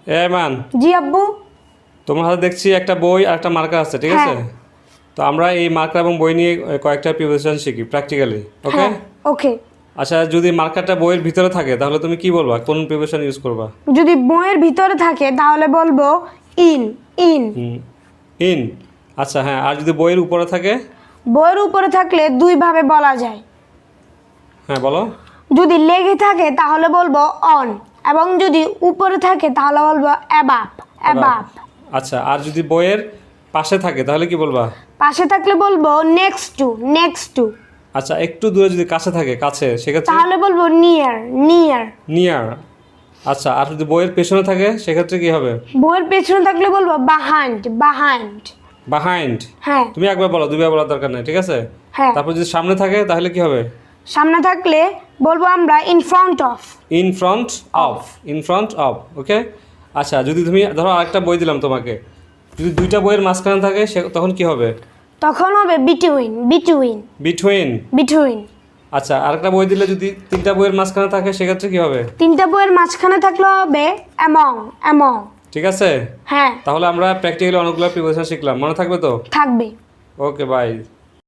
মান। জি আব্বু। তোমার হাতে দেখছি একটা বই আর একটা মার্কার আছে, ঠিক আছে? তো আমরা এই মার্কার এবং বই নিয়ে কয়েকটা প্রিপারেশন শিখি প্র্যাকটিক্যালি, ওকে? ওকে। আচ্ছা, যদি মার্কারটা বইয়ের ভিতরে থাকে তাহলে তুমি কি বলবা, কোন প্রিপারেশন ইউজ করবা? যদি বইয়ের ভিতরে থাকে তাহলে বলবো ইন। ইন। ইন। আচ্ছা হ্যাঁ, আর যদি বইয়ের উপরে থাকে? বইয়ের উপরে থাকলে দুই ভাবে বলা যায়। হ্যাঁ বলো। যদি লেগে থাকে তাহলে বলবো অন, এবং যদি উপরে থাকে তাহলে বলবো অ্যাবাভ। অ্যাবাভ। আচ্ছা, আর যদি বইয়ের পাশে থাকে তাহলে কি বলবা? পাশে থাকলে বলবো নেক্সট টু। Next two. আচ্ছা, একটু দূরে যদি কাছে থাকে, কাছে, সেক্ষেত্রে? তাহলে বলবো নিয়ার। নিয়ার। নিয়ার। আচ্ছা, আর যদি বইয়ের পেছনে থাকে সেক্ষেত্রে কি হবে? বইয়ের পেছনে থাকলে বলবো বাহাইন্ড। বাহাইন্ড। বাহাইন্ড। হ্যাঁ। তুমি একবার বলো, দুইবার বলার দরকার নাই, ঠিক আছে? হ্যাঁ। তারপর যদি সামনে থাকে তাহলে কি হবে? সামনে থাকলে বলবো আমরা in front of. In front of. In front of, okay. আচ্ছা, যদি তুমি ধরো আরেকটা বই দিলাম তোমাকে, যদি দুইটা বইয়ের মাঝখানে থাকে তখন কি হবে? তখন হবে বিটুইন। বিটুইন। বিটুইন। বিটুইন। আচ্ছা, আরেকটা বই দিলে যদি তিনটা বইয়ের মাঝখানে থাকে সেক্ষেত্রে কি হবে? তিনটা বইয়ের মাঝখানে থাকলে হবে অ্যামং। অ্যামং। ঠিক আছে। হ্যাঁ। তাহলে আমরা প্র্যাকটিক্যালি অনেকগুলো প্রিপারেশন শিখলাম, মনে থাকবে তো? থাকবে। ওকে, বাই।